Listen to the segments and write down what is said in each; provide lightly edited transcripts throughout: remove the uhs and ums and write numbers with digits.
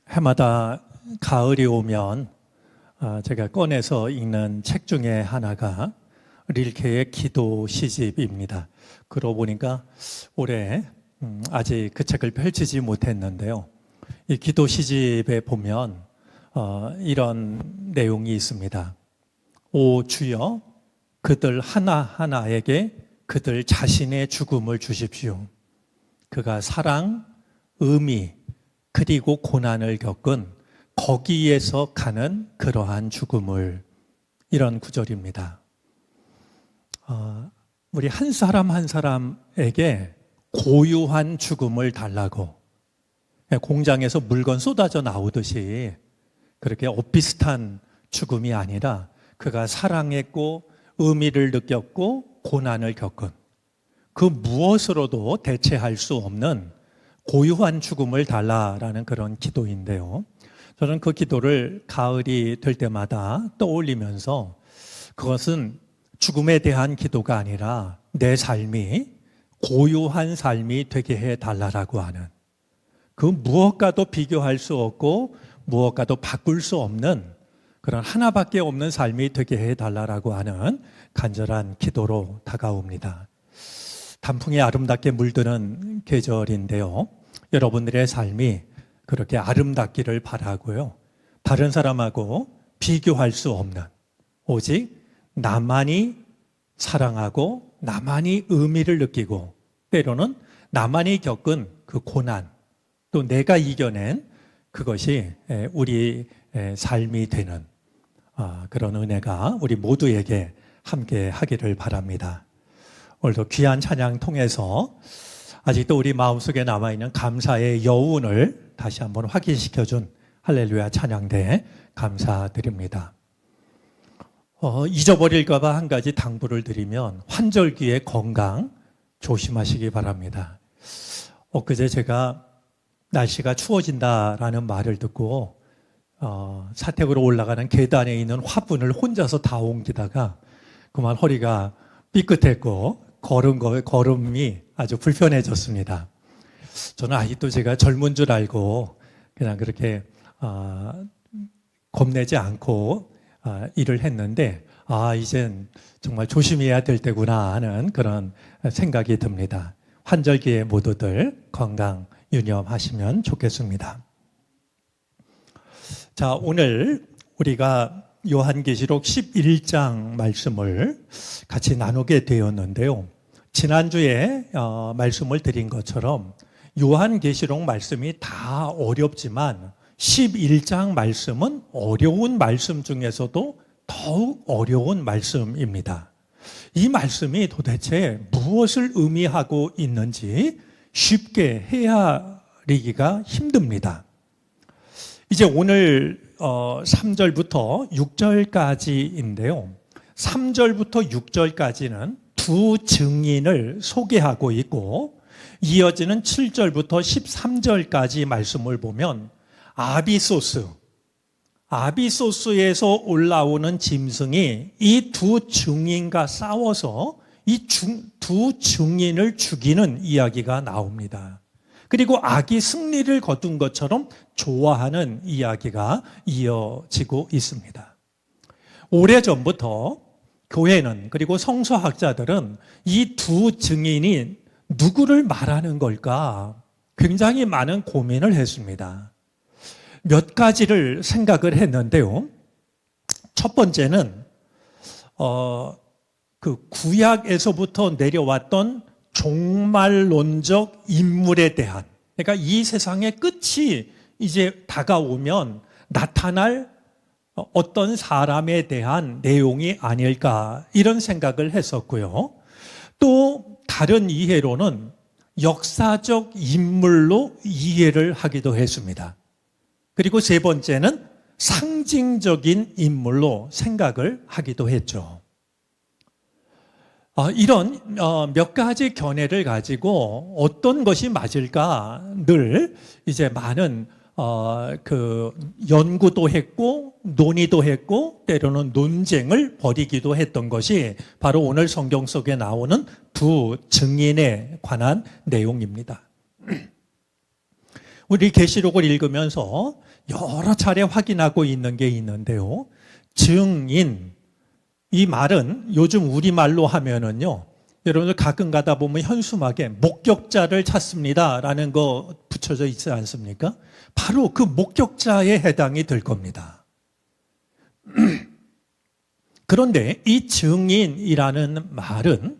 해마다 가을이 오면 제가 꺼내서 읽는 책 중에 하나가 릴케의 기도 시집입니다. 그러고 보니까 올해 아직 그 책을 펼치지 못했는데요. 이 기도 시집에 보면 이런 내용이 있습니다. 오 주여, 그들 하나하나에게 그들 자신의 죽음을 주십시오. 그가 사랑, 의미, 그리고 고난을 겪은 거기에서 가는 그러한 죽음을, 이런 구절입니다. 우리 한 사람 한 사람에게 고유한 죽음을 달라고, 공장에서 물건 쏟아져 나오듯이 그렇게 엇비슷한 죽음이 아니라 그가 사랑했고 의미를 느꼈고 고난을 겪은 그 무엇으로도 대체할 수 없는 고유한 죽음을 달라라는 그런 기도인데요. 저는 그 기도를 가을이 될 때마다 떠올리면서 그것은 죽음에 대한 기도가 아니라 내 삶이 고유한 삶이 되게 해달라고 하는, 그 무엇과도 비교할 수 없고 무엇과도 바꿀 수 없는 그런 하나밖에 없는 삶이 되게 해달라고 하는 간절한 기도로 다가옵니다. 단풍이 아름답게 물드는 계절인데요. 여러분들의 삶이 그렇게 아름답기를 바라고요. 다른 사람하고 비교할 수 없는, 오직 나만이 사랑하고 나만이 의미를 느끼고 때로는 나만이 겪은 그 고난, 또 내가 이겨낸 그것이 우리 삶이 되는 그런 은혜가 우리 모두에게 함께 하기를 바랍니다. 오늘도 귀한 찬양 통해서 아직도 우리 마음속에 남아있는 감사의 여운을 다시 한번 확인시켜준 할렐루야 찬양대 감사드립니다. 잊어버릴까 봐 한 가지 당부를 드리면 환절기의 건강 조심하시기 바랍니다. 엊그제 제가 날씨가 추워진다라는 말을 듣고 사택으로 올라가는 계단에 있는 화분을 혼자서 다 옮기다가 그만 허리가 삐끗했고 걸음이 아주 불편해졌습니다. 저는 아직도 제가 젊은 줄 알고 그냥 그렇게 겁내지 않고 일을 했는데 이젠 정말 조심해야 될 때구나 하는 그런 생각이 듭니다. 환절기에 모두들 건강 유념하시면 좋겠습니다. 자, 오늘 우리가 요한계시록 11장 말씀을 같이 나누게 되었는데요. 지난주에 말씀을 드린 것처럼 요한계시록 말씀이 다 어렵지만 11장 말씀은 어려운 말씀 중에서도 더욱 어려운 말씀입니다. 이 말씀이 도대체 무엇을 의미하고 있는지 쉽게 헤아리기가 힘듭니다. 이제 오늘 3절부터 6절까지인데요. 3절부터 6절까지는 두 증인을 소개하고 있고 이어지는 7절부터 13절까지 말씀을 보면 아비소스에서 올라오는 짐승이 이 두 증인과 싸워서 이 두 증인을 죽이는 이야기가 나옵니다. 그리고 악이 승리를 거둔 것처럼 좋아하는 이야기가 이어지고 있습니다. 오래전부터 교회는, 그리고 성서학자들은 이 두 증인이 누구를 말하는 걸까 굉장히 많은 고민을 했습니다. 몇 가지를 생각을 했는데요. 첫 번째는 그 구약에서부터 내려왔던 종말론적 인물에 대한, 그러니까 이 세상의 끝이 이제 다가오면 나타날 어떤 사람에 대한 내용이 아닐까, 이런 생각을 했었고요. 또 다른 이해로는 역사적 인물로 이해를 하기도 했습니다. 그리고 세 번째는 상징적인 인물로 생각을 하기도 했죠. 이런 몇 가지 견해를 가지고 어떤 것이 맞을까 늘 이제 많은 그 연구도 했고 논의도 했고 때로는 논쟁을 벌이기도 했던 것이 바로 오늘 성경 속에 나오는 두 증인에 관한 내용입니다. 우리 계시록을 읽으면서 여러 차례 확인하고 있는 게 있는데요. 증인, 이 말은 요즘 우리말로 하면은요, 여러분들 가끔 가다 보면 현수막에 목격자를 찾습니다라는 거 붙여져 있지 않습니까? 바로 그 목격자에 해당이 될 겁니다. 그런데 이 증인이라는 말은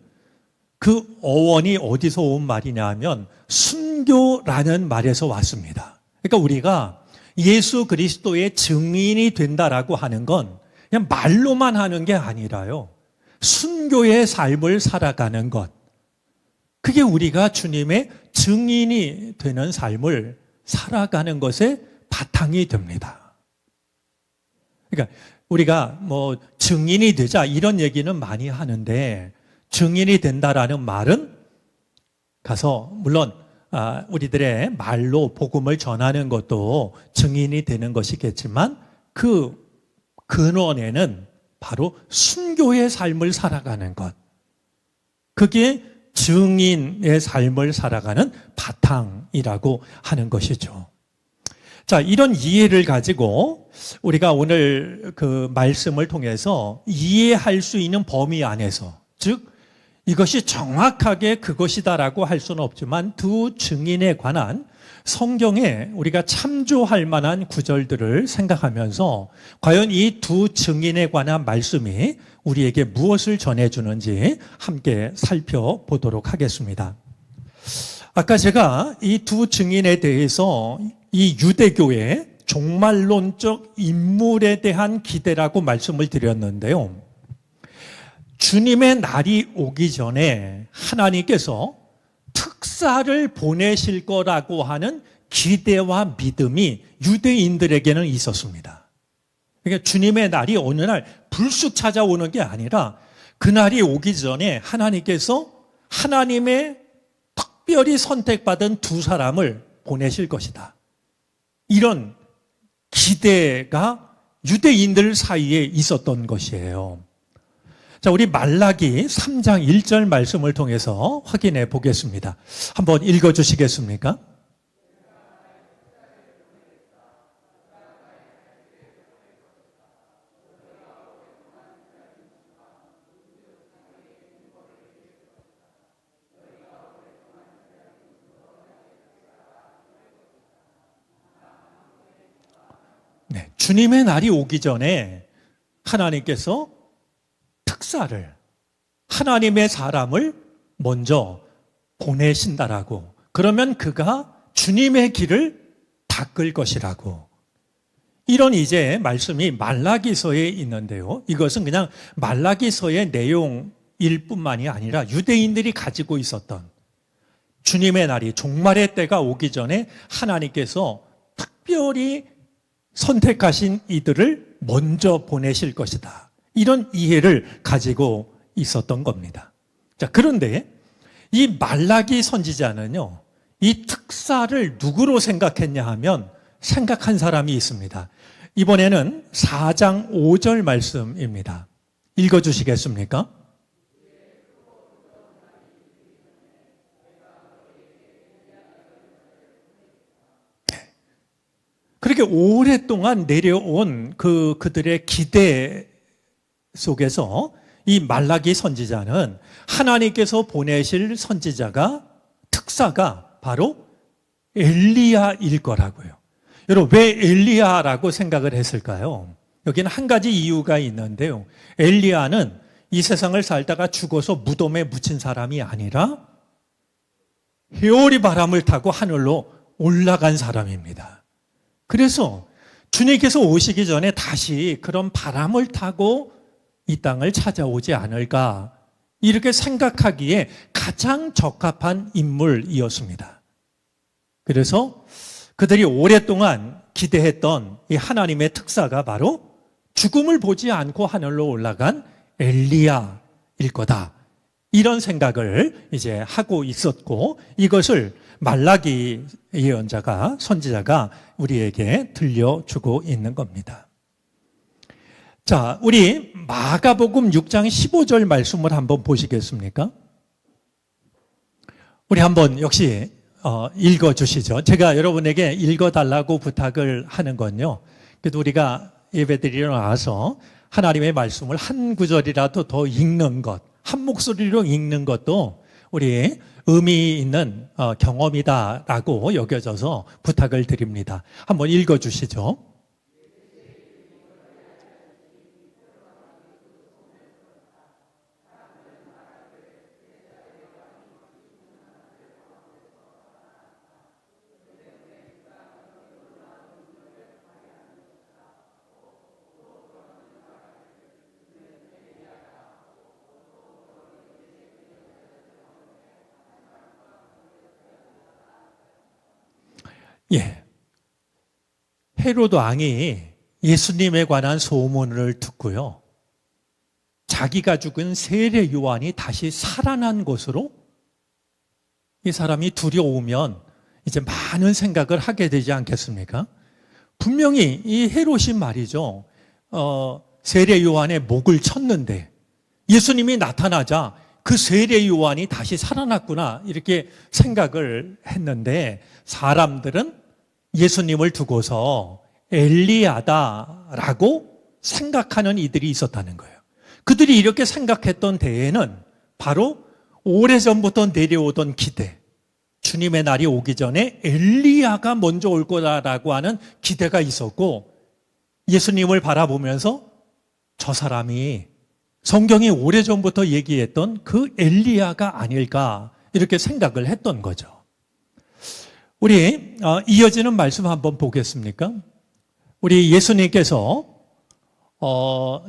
그 어원이 어디서 온 말이냐 하면 순교라는 말에서 왔습니다. 그러니까 우리가 예수 그리스도의 증인이 된다라고 하는 건 그냥 말로만 하는 게 아니라요. 순교의 삶을 살아가는 것. 그게 우리가 주님의 증인이 되는 삶을 살아가는 것의 바탕이 됩니다. 그러니까 우리가 뭐 증인이 되자 이런 얘기는 많이 하는데 증인이 된다라는 말은 가서 물론 우리들의 말로 복음을 전하는 것도 증인이 되는 것이겠지만 그 근원에는 바로 순교의 삶을 살아가는 것. 그게 증인의 삶을 살아가는 바탕이라고 하는 것이죠. 자, 이런 이해를 가지고 우리가 오늘 그 말씀을 통해서 이해할 수 있는 범위 안에서, 즉 이것이 정확하게 그것이다라고 할 수는 없지만 두 증인에 관한 성경에 우리가 참조할 만한 구절들을 생각하면서 과연 이 두 증인에 관한 말씀이 우리에게 무엇을 전해주는지 함께 살펴보도록 하겠습니다. 아까 제가 이 두 증인에 대해서 이 유대교의 종말론적 인물에 대한 기대라고 말씀을 드렸는데요. 주님의 날이 오기 전에 하나님께서 특사를 보내실 거라고 하는 기대와 믿음이 유대인들에게는 있었습니다. 그러니까 주님의 날이 어느 날 불쑥 찾아오는 게 아니라 그날이 오기 전에 하나님께서 하나님의 특별히 선택받은 두 사람을 보내실 것이다. 이런 기대가 유대인들 사이에 있었던 것이에요. 자, 우리 말라기 3장 1절 말씀을 통해서 확인해 보겠습니다. 한번 읽어 주시겠습니까? 네, 주님의 날이 오기 전에 하나님께서 특사를, 하나님의 사람을 먼저 보내신다라고. 그러면 그가 주님의 길을 닦을 것이라고. 이런 이제 말씀이 말라기서에 있는데요. 이것은 그냥 말라기서의 내용일 뿐만이 아니라 유대인들이 가지고 있었던 주님의 날이, 종말의 때가 오기 전에 하나님께서 특별히 선택하신 이들을 먼저 보내실 것이다. 이런 이해를 가지고 있었던 겁니다. 자, 그런데 이 말라기 선지자는요, 이 특사를 누구로 생각했냐 하면 생각한 사람이 있습니다. 이번에는 4장 5절 말씀입니다. 읽어 주시겠습니까? 그렇게 오랫동안 내려온 그들의 기대 속에서 이 말라기 선지자는 하나님께서 보내실 선지자가, 특사가 바로 엘리야일 거라고요. 여러분, 왜 엘리야라고 생각을 했을까요? 여기는 한 가지 이유가 있는데요. 엘리야는 이 세상을 살다가 죽어서 무덤에 묻힌 사람이 아니라 회오리 바람을 타고 하늘로 올라간 사람입니다. 그래서 주님께서 오시기 전에 다시 그런 바람을 타고 이 땅을 찾아오지 않을까, 이렇게 생각하기에 가장 적합한 인물이었습니다. 그래서 그들이 오랫동안 기대했던 이 하나님의 특사가 바로 죽음을 보지 않고 하늘로 올라간 엘리야일 거다. 이런 생각을 이제 하고 있었고, 이것을 말라기 예언자가, 선지자가 우리에게 들려주고 있는 겁니다. 자, 우리 마가복음 6장 15절 말씀을 한번 보시겠습니까? 우리 한번 역시 읽어주시죠. 제가 여러분에게 읽어달라고 부탁을 하는 건요. 그래도 우리가 예배드리러 나와서 하나님의 말씀을 한 구절이라도 더 읽는 것, 한 목소리로 읽는 것도 우리 의미 있는 경험이다라고 여겨져서 부탁을 드립니다. 한번 읽어주시죠. 예. 헤로드 왕이 예수님에 관한 소문을 듣고요. 자기가 죽은 세례 요한이 다시 살아난 것으로 이 사람이 두려우면 이제 많은 생각을 하게 되지 않겠습니까? 분명히 이 헤롯이 말이죠. 세례 요한의 목을 쳤는데 예수님이 나타나자 그 세례 요한이 다시 살아났구나 이렇게 생각을 했는데 사람들은 예수님을 두고서 엘리야다라고 생각하는 이들이 있었다는 거예요. 그들이 이렇게 생각했던 데에는 바로 오래전부터 내려오던 기대, 주님의 날이 오기 전에 엘리야가 먼저 올 거다라고 하는 기대가 있었고 예수님을 바라보면서 저 사람이 성경이 오래전부터 얘기했던 그 엘리야가 아닐까 이렇게 생각을 했던 거죠. 우리 이어지는 말씀 한번 보겠습니까? 우리 예수님께서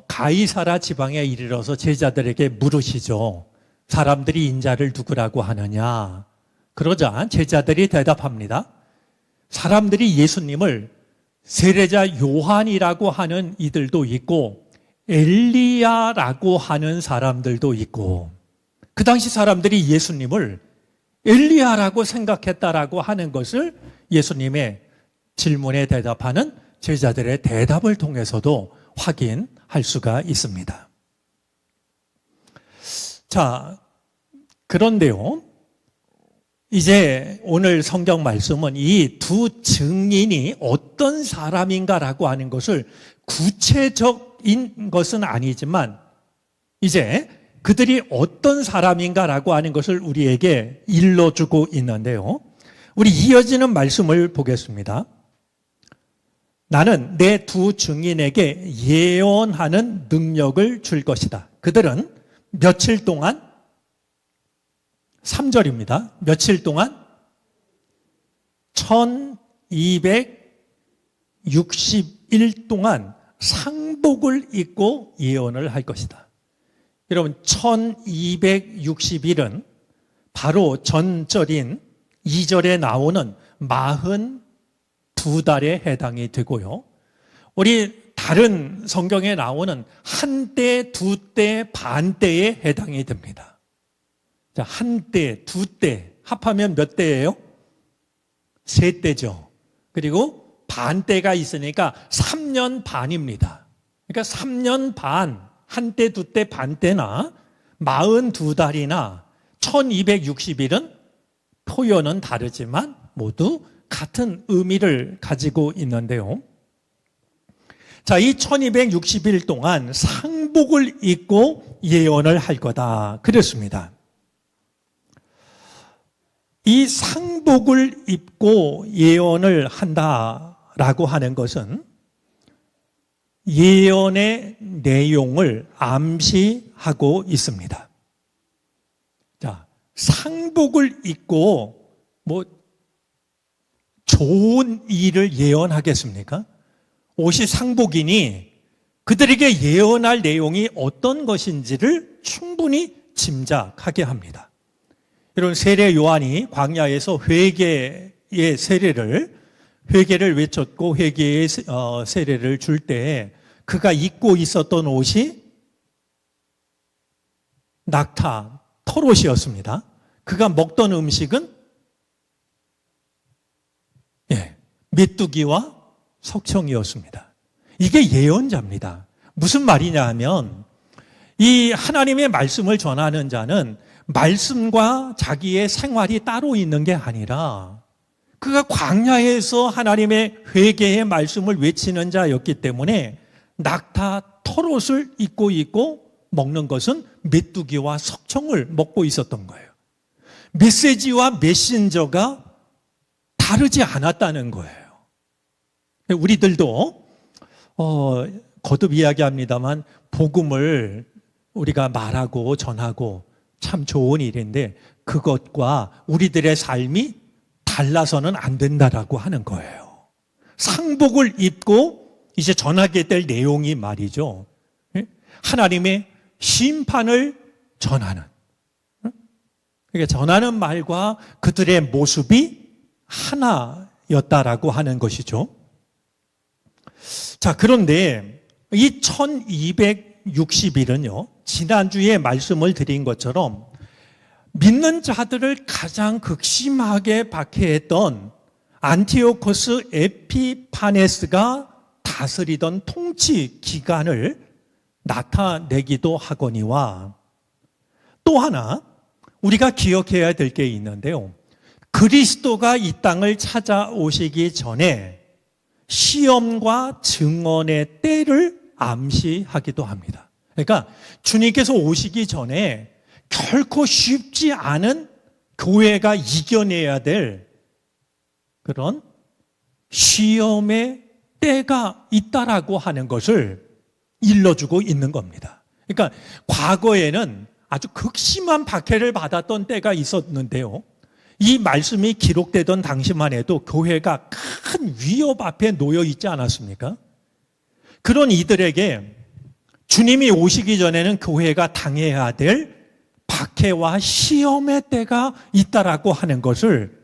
가이사라 지방에 이르러서 제자들에게 물으시죠. 사람들이 인자를 누구라고 하느냐? 그러자 제자들이 대답합니다. 사람들이 예수님을 세례자 요한이라고 하는 이들도 있고 엘리야라고 하는 사람들도 있고 그 당시 사람들이 예수님을 엘리야라고 생각했다라고 하는 것을 예수님의 질문에 대답하는 제자들의 대답을 통해서도 확인할 수가 있습니다. 자, 그런데요. 이제 오늘 성경 말씀은 이 두 증인이 어떤 사람인가라고 하는 것을 구체적인 것은 아니지만 이제 그들이 어떤 사람인가라고 하는 것을 우리에게 일러주고 있는데요. 우리 이어지는 말씀을 보겠습니다. 나는 내 두 증인에게 예언하는 능력을 줄 것이다. 그들은 며칠 동안 3절입니다. 며칠 동안 1260일 동안 상복을 입고 예언을 할 것이다. 여러분 1260일은 바로 전절인 2절에 나오는 42달에 해당이 되고요. 우리 다른 성경에 나오는 한때, 두때, 반때에 해당이 됩니다. 자, 한때, 두때 합하면 몇 때예요? 3때죠. 그리고 반때가 있으니까 3년 반입니다. 그러니까 3년 반, 한때, 두때, 반때나 42달이나 1260일은 표현은 다르지만 모두 같은 의미를 가지고 있는데요. 자, 이 1260일 동안 상복을 입고 예언을 할 거다. 그랬습니다. 이 상복을 입고 예언을 한다라고 하는 것은 예언의 내용을 암시하고 있습니다. 자, 상복을 입고 뭐 좋은 일을 예언하겠습니까? 옷이 상복이니 그들에게 예언할 내용이 어떤 것인지를 충분히 짐작하게 합니다. 이런 세례 요한이 광야에서 회개의 회개를 외쳤고 회개의 세례를 줄 때 그가 입고 있었던 옷이 낙타, 털옷이었습니다. 그가 먹던 음식은 메뚜기와 석청이었습니다. 이게 예언자입니다. 무슨 말이냐 하면 이 하나님의 말씀을 전하는 자는 말씀과 자기의 생활이 따로 있는 게 아니라 그가 광야에서 하나님의 회개의 말씀을 외치는 자였기 때문에 낙타 털옷을 입고 있고 먹는 것은 메뚜기와 석청을 먹고 있었던 거예요. 메시지와 메신저가 다르지 않았다는 거예요. 우리들도 거듭 이야기합니다만 복음을 우리가 말하고 전하고 참 좋은 일인데 그것과 우리들의 삶이 달라서는 안 된다라고 하는 거예요. 상복을 입고 이제 전하게 될 내용이 말이죠. 하나님의 심판을 전하는. 그러니까 전하는 말과 그들의 모습이 하나였다라고 하는 것이죠. 자, 그런데 이 1260일은요, 지난주에 말씀을 드린 것처럼 믿는 자들을 가장 극심하게 박해했던 안티오코스 에피파네스가 다스리던 통치 기간을 나타내기도 하거니와 또 하나 우리가 기억해야 될 게 있는데요. 그리스도가 이 땅을 찾아오시기 전에 시험과 증언의 때를 암시하기도 합니다. 그러니까 주님께서 오시기 전에 결코 쉽지 않은 교회가 이겨내야 될 그런 시험의 때가 있다라고 하는 것을 일러주고 있는 겁니다. 그러니까 과거에는 아주 극심한 박해를 받았던 때가 있었는데요. 이 말씀이 기록되던 당시만 해도 교회가 큰 위협 앞에 놓여 있지 않았습니까? 그런 이들에게 주님이 오시기 전에는 교회가 당해야 될 박해와 시험의 때가 있다라고 하는 것을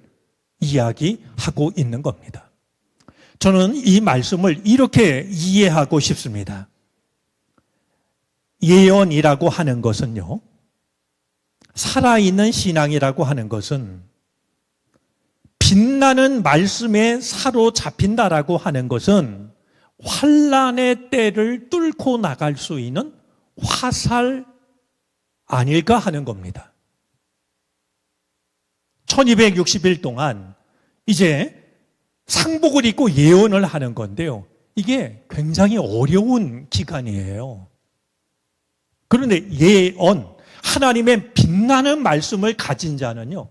이야기하고 있는 겁니다. 저는 이 말씀을 이렇게 이해하고 싶습니다. 예언이라고 하는 것은요, 살아있는 신앙이라고 하는 것은 빛나는 말씀에 사로잡힌다라고 하는 것은 환난의 때를 뚫고 나갈 수 있는 화살 아닐까 하는 겁니다. 1260일 동안 이제 상복을 입고 예언을 하는 건데요. 이게 굉장히 어려운 기간이에요. 그런데 예언, 하나님의 빛나는 말씀을 가진 자는요,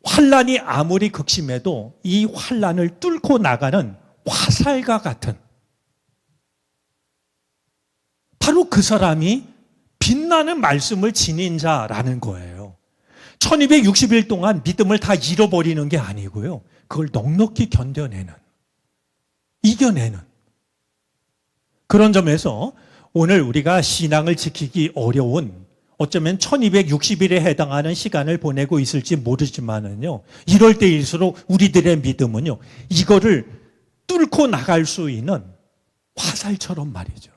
환난이 아무리 극심해도 이 환난을 뚫고 나가는 화살과 같은, 바로 그 사람이 빛나는 말씀을 지닌 자라는 거예요. 1260일 동안 믿음을 다 잃어버리는 게 아니고요, 그걸 넉넉히 견뎌내는, 이겨내는 그런 점에서 오늘 우리가 신앙을 지키기 어려운, 어쩌면 1260일에 해당하는 시간을 보내고 있을지 모르지만은요, 이럴 때일수록 우리들의 믿음은요, 이거를 뚫고 나갈 수 있는 화살처럼 말이죠.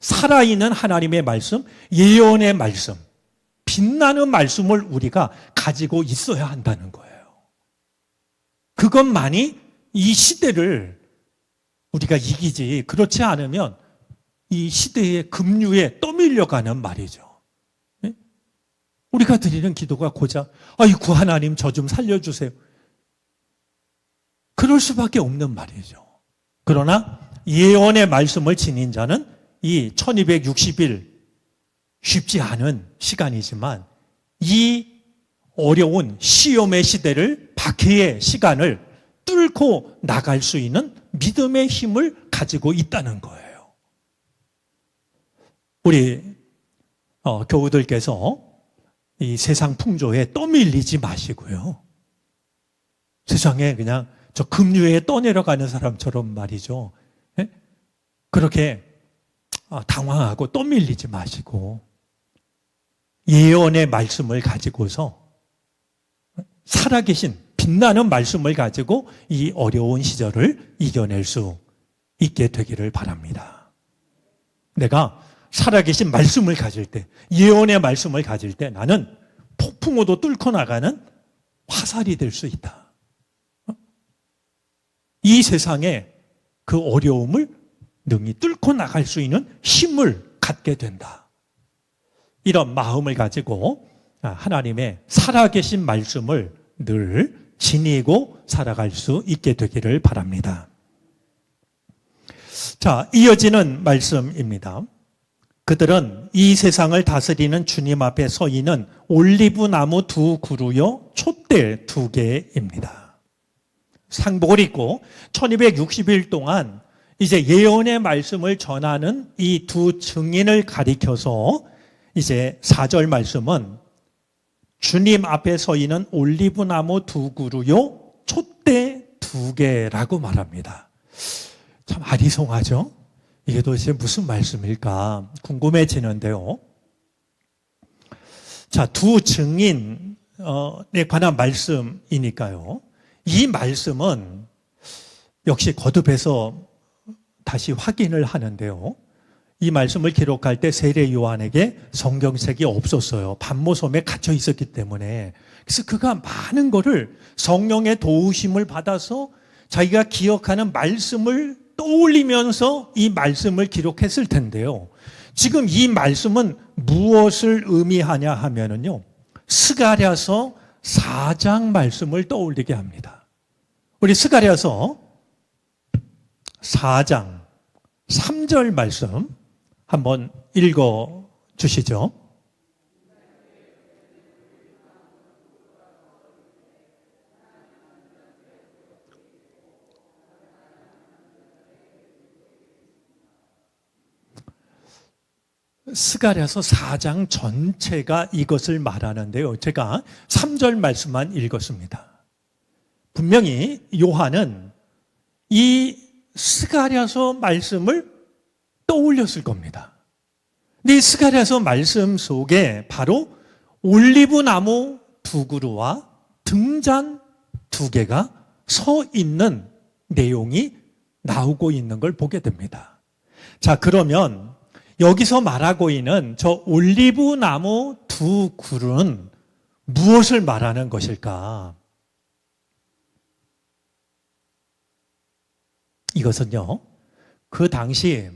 살아있는 하나님의 말씀, 예언의 말씀, 빛나는 말씀을 우리가 가지고 있어야 한다는 거예요. 그것만이 이 시대를 우리가 이기지, 그렇지 않으면 이 시대의 급류에 떠밀려가는 말이죠. 우리가 드리는 기도가 고작 아이고 하나님 저 좀 살려주세요. 그럴 수밖에 없는 말이죠. 그러나 예언의 말씀을 지닌 자는 이 1260일 쉽지 않은 시간이지만 이 어려운 시험의 시대를, 박해의 시간을 뚫고 나갈 수 있는 믿음의 힘을 가지고 있다는 거예요. 우리 교우들께서 이 세상 풍조에 떠밀리지 마시고요. 세상에 그냥 저 급류에 떠내려가는 사람처럼 말이죠. 그렇게 당황하고 떠밀리지 마시고 예언의 말씀을 가지고서 살아계신 빛나는 말씀을 가지고 이 어려운 시절을 이겨낼 수 있게 되기를 바랍니다. 내가 살아계신 말씀을 가질 때, 예언의 말씀을 가질 때 나는 폭풍우도 뚫고 나가는 화살이 될 수 있다. 이 세상에 그 어려움을 능히 뚫고 나갈 수 있는 힘을 갖게 된다. 이런 마음을 가지고 하나님의 살아계신 말씀을 늘 지니고 살아갈 수 있게 되기를 바랍니다. 자, 이어지는 말씀입니다. 그들은 이 세상을 다스리는 주님 앞에 서 있는 올리브 나무 2그루요 촛대 2개입니다. 상복을 입고 1260일 동안 이제 예언의 말씀을 전하는 이 두 증인을 가리켜서 이제 4절 말씀은 주님 앞에 서 있는 올리브 나무 2그루요 촛대 2개라고 말합니다. 참 아리송하죠? 이게 도대체 무슨 말씀일까 궁금해지는데요. 자, 두 증인에 관한 말씀이니까요. 이 말씀은 역시 거듭해서 다시 확인을 하는데요. 이 말씀을 기록할 때 세례 요한에게 성경책이 없었어요. 반모섬에 갇혀 있었기 때문에. 그래서 그가 많은 거를 성령의 도우심을 받아서 자기가 기억하는 말씀을 떠올리면서 이 말씀을 기록했을 텐데요. 지금 이 말씀은 무엇을 의미하냐 하면은요. 스가랴서 4장 말씀을 떠올리게 합니다. 우리 스가랴서 4장 3절 말씀 한번 읽어 주시죠. 스가랴서 4장 전체가 이것을 말하는데요. 제가 3절 말씀만 읽었습니다. 분명히 요한은 이 스가랴서 말씀을 떠올렸을 겁니다. 근데 이 스가랴서 말씀 속에 바로 올리브 나무 2그루와 등잔 2개가 서 있는 내용이 나오고 있는 걸 보게 됩니다. 자, 그러면 여기서 말하고 있는 저 올리브 나무 2그루는 무엇을 말하는 것일까? 이것은요, 그 당시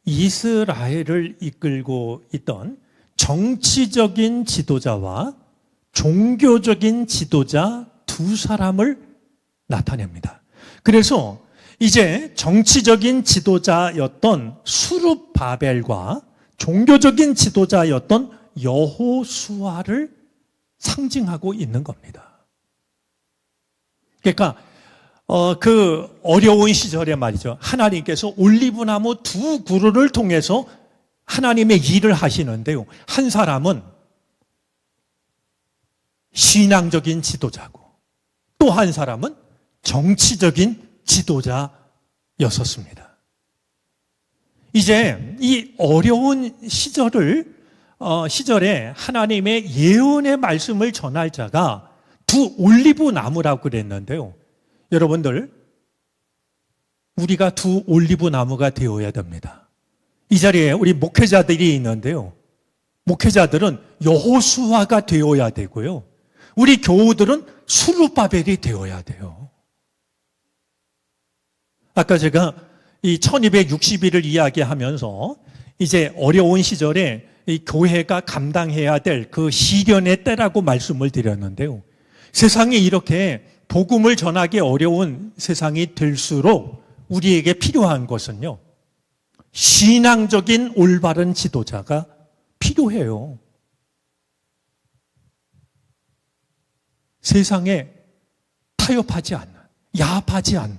이스라엘을 이끌고 있던 정치적인 지도자와 종교적인 지도자 두 사람을 나타냅니다. 그래서 이제 정치적인 지도자였던 수룹바벨과 종교적인 지도자였던 여호수아를 상징하고 있는 겁니다. 그러니까 그 어려운 시절에 말이죠. 하나님께서 올리브나무 2그루를 통해서 하나님의 일을 하시는데요. 한 사람은 신앙적인 지도자고 또 한 사람은 정치적인 지도자였었습니다. 이제 이 어려운 시절에 하나님의 예언의 말씀을 전할 자가 두 올리브 나무라고 그랬는데요. 여러분들, 우리가 두 올리브 나무가 되어야 됩니다. 이 자리에 우리 목회자들이 있는데요. 목회자들은 여호수아가 되어야 되고요. 우리 교우들은 수룹바벨이 되어야 돼요. 아까 제가 이 1260일을 이야기하면서 이제 어려운 시절에 이 교회가 감당해야 될 그 시련의 때라고 말씀을 드렸는데요. 세상이 이렇게 복음을 전하기 어려운 세상이 될수록 우리에게 필요한 것은요, 신앙적인 올바른 지도자가 필요해요. 세상에 타협하지 않는, 야합하지 않는.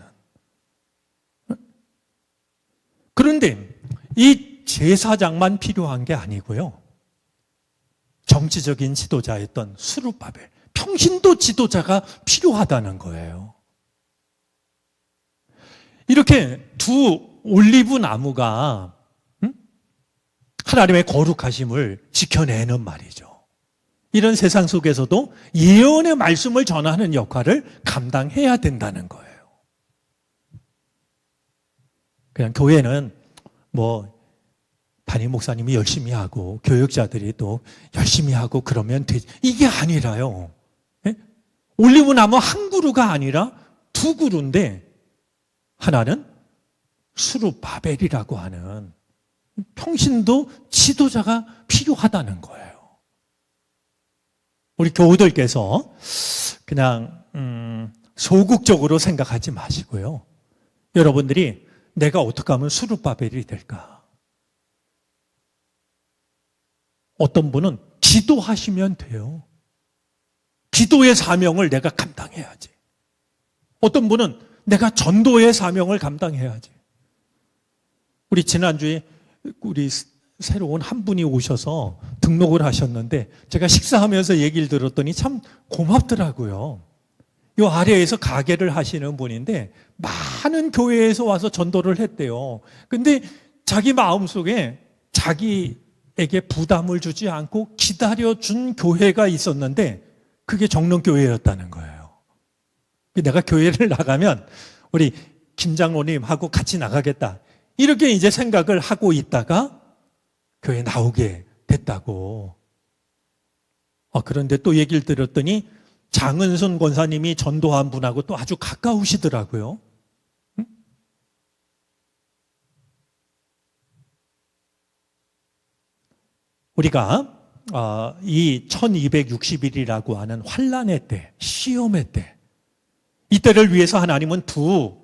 그런데 이 제사장만 필요한 게 아니고요. 정치적인 지도자였던 수룹바벨, 평신도 지도자가 필요하다는 거예요. 이렇게 두 올리브 나무가 하나님의 거룩하심을 지켜내는 말이죠. 이런 세상 속에서도 예언의 말씀을 전하는 역할을 감당해야 된다는 거예요. 그냥 교회는 담임 목사님이 열심히 하고 교역자들이 또 열심히 하고 그러면 되지. 이게 아니라요. 예? 올리브 나무 한 그루가 아니라 2그루인데 하나는 수룹바벨이라고 하는 평신도 지도자가 필요하다는 거예요. 우리 교우들께서 그냥 소극적으로 생각하지 마시고요. 여러분들이 내가 어떻게 하면 수르바벨이 될까? 어떤 분은 기도하시면 돼요. 기도의 사명을 내가 감당해야지. 어떤 분은 내가 전도의 사명을 감당해야지. 우리 지난주에 우리 새로운 한 분이 오셔서 등록을 하셨는데 제가 식사하면서 얘기를 들었더니 참 고맙더라고요. 이 아래에서 가게를 하시는 분인데 많은 교회에서 와서 전도를 했대요. 근데 자기 마음속에 자기에게 부담을 주지 않고 기다려준 교회가 있었는데 그게 정릉교회였다는 거예요. 내가 교회를 나가면 우리 김 장로님하고 같이 나가겠다. 이렇게 이제 생각을 하고 있다가 교회 나오게 됐다고. 그런데 또 얘기를 들었더니 장은순 권사님이 전도한 분하고 또 아주 가까우시더라고요. 우리가 이 1260일이라고 하는 환난의 때, 시험의 때, 이때를 위해서 하나님은 두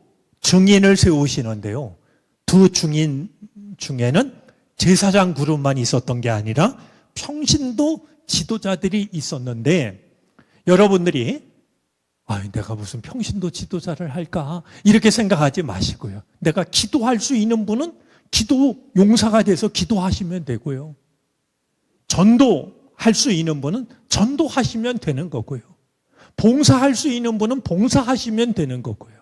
증인을 세우시는데요. 두 증인 중에는 제사장 그룹만 있었던 게 아니라 평신도 지도자들이 있었는데 여러분들이 내가 무슨 평신도 지도자를 할까? 이렇게 생각하지 마시고요. 내가 기도할 수 있는 분은 기도 용사가 돼서 기도하시면 되고요. 전도할 수 있는 분은 전도하시면 되는 거고요. 봉사할 수 있는 분은 봉사하시면 되는 거고요.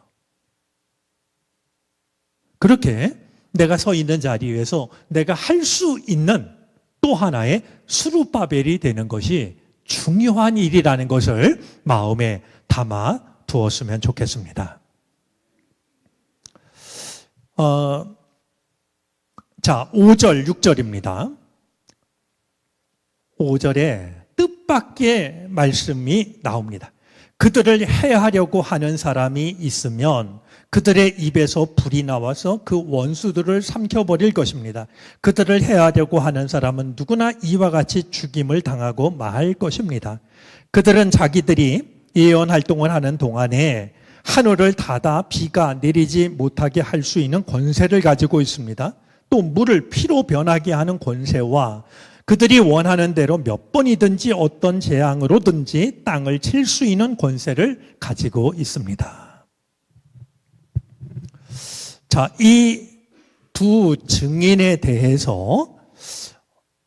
그렇게 내가 서 있는 자리에서 내가 할 수 있는 또 하나의 수르바벨이 되는 것이 중요한 일이라는 것을 마음에 담아 두었으면 좋겠습니다. 자, 5절, 6절입니다. 5절에 뜻밖의 말씀이 나옵니다. 그들을 해하려고 하는 사람이 있으면 그들의 입에서 불이 나와서 그 원수들을 삼켜버릴 것입니다. 그들을 해하려고 하는 사람은 누구나 이와 같이 죽임을 당하고 말 것입니다. 그들은 자기들이 예언 활동을 하는 동안에 하늘을 닫아 비가 내리지 못하게 할 수 있는 권세를 가지고 있습니다. 또 물을 피로 변하게 하는 권세와 그들이 원하는 대로 몇 번이든지 어떤 재앙으로든지 땅을 칠 수 있는 권세를 가지고 있습니다. 자, 이 두 증인에 대해서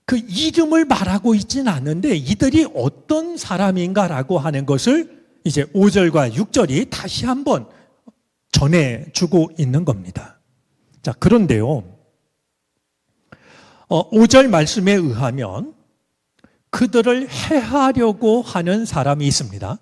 그 이름을 말하고 있지는 않는데 이들이 어떤 사람인가라고 하는 것을 이제 5절과 6절이 다시 한번 전해주고 있는 겁니다. 자, 그런데요. 5절 말씀에 의하면 그들을 해하려고 하는 사람이 있습니다.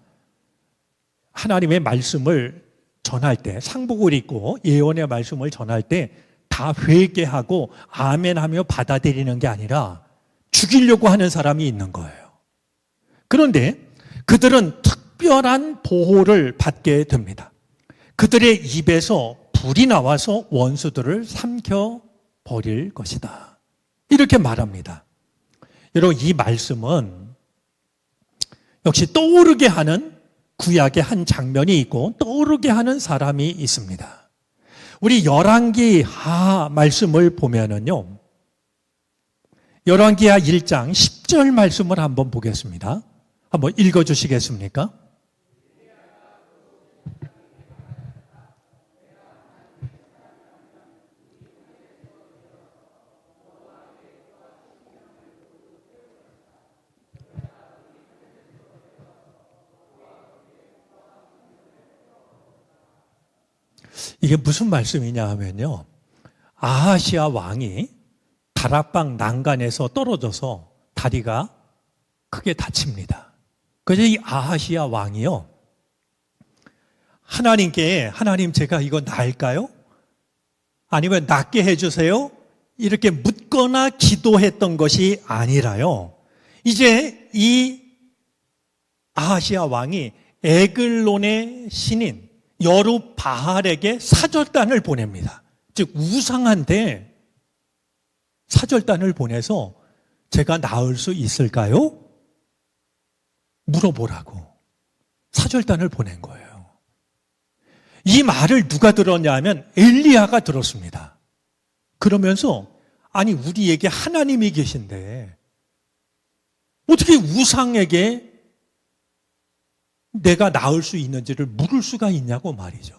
하나님의 말씀을 전할 때, 상복을 입고 예언의 말씀을 전할 때 다 회개하고 아멘하며 받아들이는 게 아니라 죽이려고 하는 사람이 있는 거예요. 그런데 그들은 특별한 보호를 받게 됩니다. 그들의 입에서 불이 나와서 원수들을 삼켜버릴 것이다. 이렇게 말합니다. 여러분, 이 말씀은 역시 떠오르게 하는 구약의 한 장면이 있고 떠오르게 하는 사람이 있습니다. 우리 열왕기하 말씀을 보면은요. 열왕기하 1장 10절 말씀을 한번 보겠습니다. 한번 읽어 주시겠습니까? 이게 무슨 말씀이냐 하면요. 아하시아 왕이 다락방 난간에서 떨어져서 다리가 크게 다칩니다. 그래서 이 아하시아 왕이요. 하나님께 하나님 제가 이거 나을까요? 아니면 낫게 해주세요? 이렇게 묻거나 기도했던 것이 아니라요. 이제 이 아하시아 왕이 에글론의 신인 여룻바알에게 사절단을 보냅니다. 즉 우상한테 사절단을 보내서 제가 나을 수 있을까요? 물어보라고 사절단을 보낸 거예요. 이 말을 누가 들었냐 하면 엘리야가 들었습니다. 그러면서 아니 우리에게 하나님이 계신데 어떻게 우상에게 내가 낳을 수 있는지를 물을 수가 있냐고 말이죠.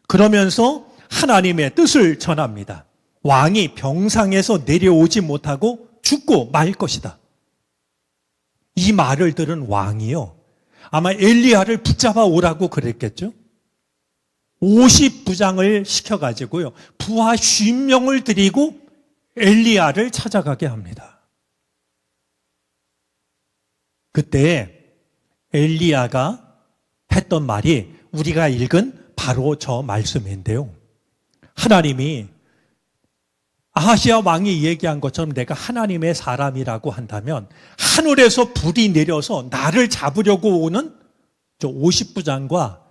그러면서 하나님의 뜻을 전합니다. 왕이 병상에서 내려오지 못하고 죽고 말 것이다. 이 말을 들은 왕이요, 아마 엘리야를 붙잡아 오라고 그랬겠죠. 50부장을 시켜가지고요, 부하 50명을 들이고 엘리야를 찾아가게 합니다. 그때 엘리야가 했던 말이 우리가 읽은 바로 저 말씀인데요. 하나님이 아하시야 왕이 얘기한 것처럼 내가 하나님의 사람이라고 한다면 하늘에서 불이 내려서 나를 잡으려고 오는 저 50부장과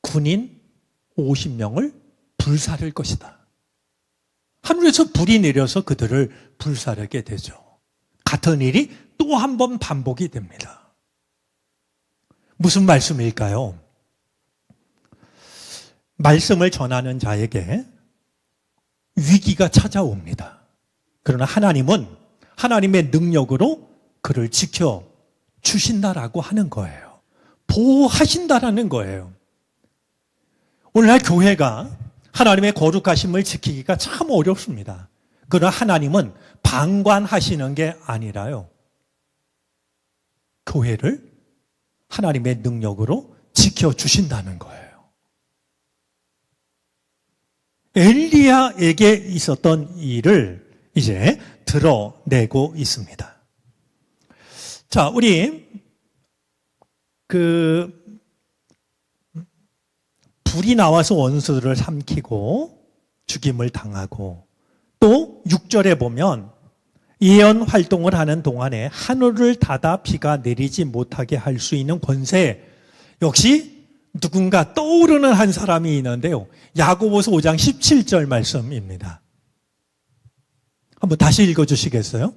군인 50명을 불사를 것이다. 하늘에서 불이 내려서 그들을 불사르게 되죠. 같은 일이 또 한 번 반복이 됩니다. 무슨 말씀일까요? 말씀을 전하는 자에게 위기가 찾아옵니다. 그러나 하나님은 하나님의 능력으로 그를 지켜 주신다라고 하는 거예요. 보호하신다라는 거예요. 오늘날 교회가 하나님의 거룩하심을 지키기가 참 어렵습니다. 그러나 하나님은 방관하시는 게 아니라요, 교회를 하나님의 능력으로 지켜주신다는 거예요. 엘리야에게 있었던 일을 이제 드러내고 있습니다. 자, 우리 불이 나와서 원수들을 삼키고 죽임을 당하고, 또 6절에 보면 예언 활동을 하는 동안에 하늘을 닫아 비가 내리지 못하게 할 수 있는 권세, 역시 누군가 떠오르는 한 사람이 있는데요, 야고보서 5장 17절 말씀입니다. 한번 다시 읽어주시겠어요?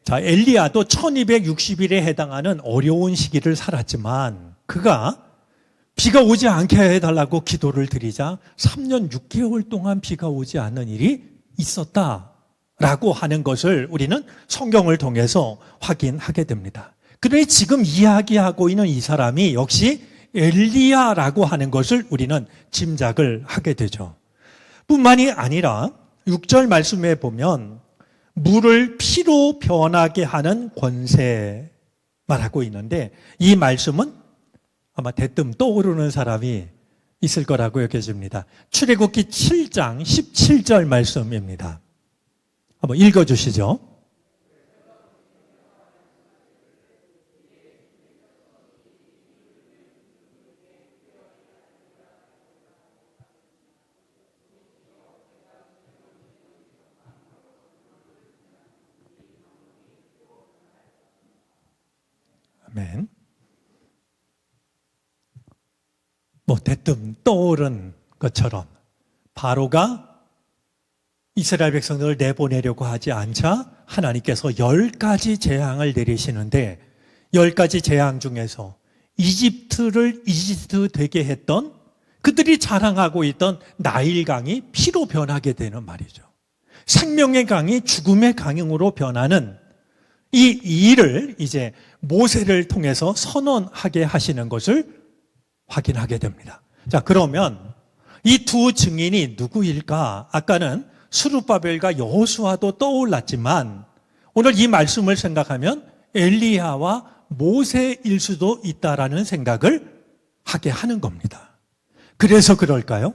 자, 엘리야도 1260일에 해당하는 어려운 시기를 살았지만 그가 비가 오지 않게 해달라고 기도를 드리자 3년 6개월 동안 비가 오지 않는 일이 있었다라고 하는 것을 우리는 성경을 통해서 확인하게 됩니다. 그런데 지금 이야기하고 있는 이 사람이 역시 엘리야라고 하는 것을 우리는 짐작을 하게 되죠. 뿐만이 아니라 6절 말씀에 보면 물을 피로 변하게 하는 권세 말하고 있는데, 이 말씀은 아마 대뜸 떠오르는 사람이 있을 거라고 여겨집니다. 출애굽기 7장 17절 말씀입니다. 한번 읽어주시죠. 아멘. 대뜸 떠오른 것처럼 바로가 이스라엘 백성들을 내보내려고 하지 않자 하나님께서 10가지 재앙을 내리시는데, 10가지 재앙 중에서 이집트를 이집트 되게 했던, 그들이 자랑하고 있던 나일강이 피로 변하게 되는 말이죠. 생명의 강이 죽음의 강으로 변하는 이 일을 이제 모세를 통해서 선언하게 하시는 것을 확인하게 됩니다. 자, 그러면 이 두 증인이 누구일까? 아까는 스룹바벨과 여호수아도 떠올랐지만 오늘 이 말씀을 생각하면 엘리야와 모세일 수도 있다라는 생각을 하게 하는 겁니다. 그래서 그럴까요?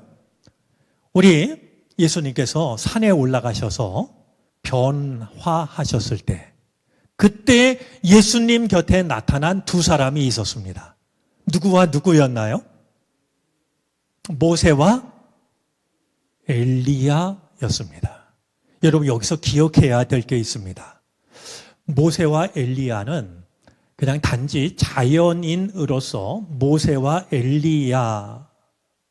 우리 예수님께서 산에 올라가셔서 변화하셨을 때, 그때 예수님 곁에 나타난 두 사람이 있었습니다. 누구와 누구였나요? 모세와 엘리야였습니다. 여러분, 여기서 기억해야 될 게 있습니다. 모세와 엘리야는 그냥 단지 자연인으로서 모세와 엘리야가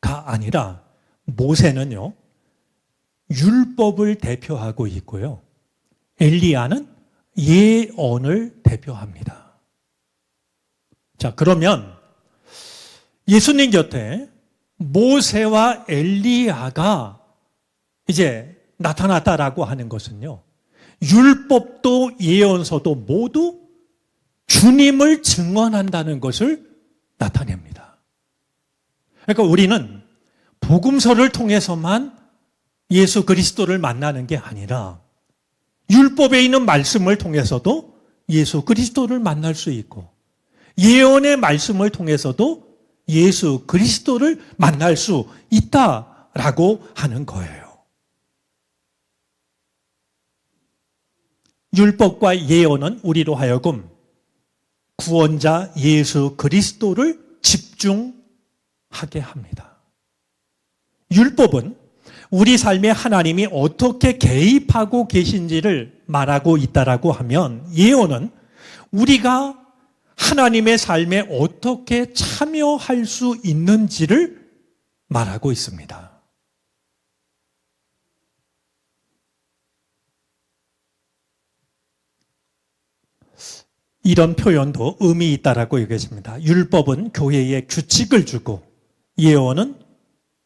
아니라 모세는요, 율법을 대표하고 있고요. 엘리야는 예언을 대표합니다. 자, 그러면 예수님 곁에 모세와 엘리야가 이제 나타났다라고 하는 것은요, 율법도 예언서도 모두 주님을 증언한다는 것을 나타냅니다. 그러니까 우리는 복음서를 통해서만 예수 그리스도를 만나는 게 아니라 율법에 있는 말씀을 통해서도 예수 그리스도를 만날 수 있고 예언의 말씀을 통해서도 예수 그리스도를 만날 수 있다라고 하는 거예요. 율법과 예언은 우리로 하여금 구원자 예수 그리스도를 집중하게 합니다. 율법은 우리 삶에 하나님이 어떻게 개입하고 계신지를 말하고 있다라고 하면, 예언은 우리가 하나님의 삶에 어떻게 참여할 수 있는지를 말하고 있습니다. 이런 표현도 의미 있다라고 얘기했습니다. 율법은 교회에 규칙을 주고 예언은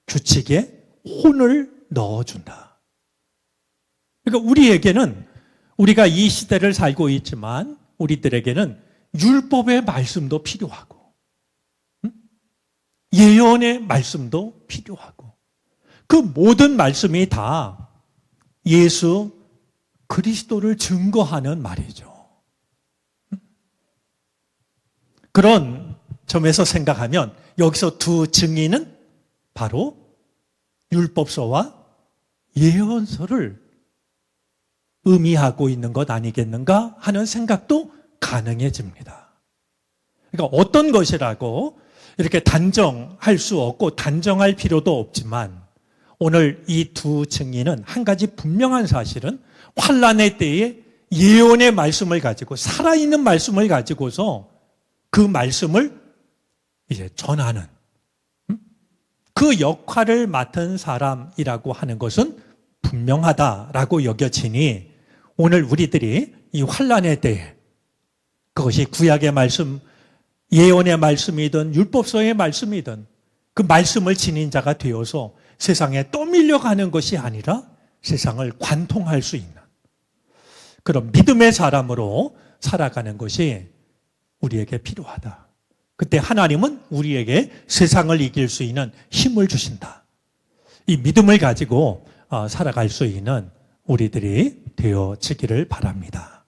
규칙에 혼을 넣어준다. 그러니까 우리에게는, 우리가 이 시대를 살고 있지만 우리들에게는 율법의 말씀도 필요하고 예언의 말씀도 필요하고 그 모든 말씀이 다 예수 그리스도를 증거하는 말이죠. 그런 점에서 생각하면 여기서 두 증인은 바로 율법서와 예언서를 의미하고 있는 것 아니겠는가 하는 생각도 가능해집니다. 그러니까 어떤 것이라고 이렇게 단정할 수 없고 단정할 필요도 없지만 오늘 이 두 증인은 한 가지 분명한 사실은 환난의 때에 예언의 말씀을 가지고 살아있는 말씀을 가지고서 그 말씀을 이제 전하는 그 역할을 맡은 사람이라고 하는 것은 분명하다라고 여겨지니 오늘 우리들이 이 환난의 때에 그것이 구약의 말씀, 예언의 말씀이든 율법서의 말씀이든 그 말씀을 지닌 자가 되어서 세상에 떠밀려가는 것이 아니라 세상을 관통할 수 있는 그런 믿음의 사람으로 살아가는 것이 우리에게 필요하다. 그때 하나님은 우리에게 세상을 이길 수 있는 힘을 주신다. 이 믿음을 가지고 살아갈 수 있는 우리들이 되어지기를 바랍니다.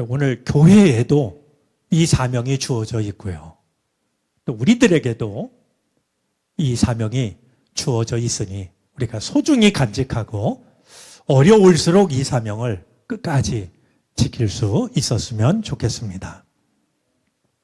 오늘 교회에도 이 사명이 주어져 있고요. 또 우리들에게도 이 사명이 주어져 있으니 우리가 소중히 간직하고 어려울수록 이 사명을 끝까지 지킬 수 있었으면 좋겠습니다.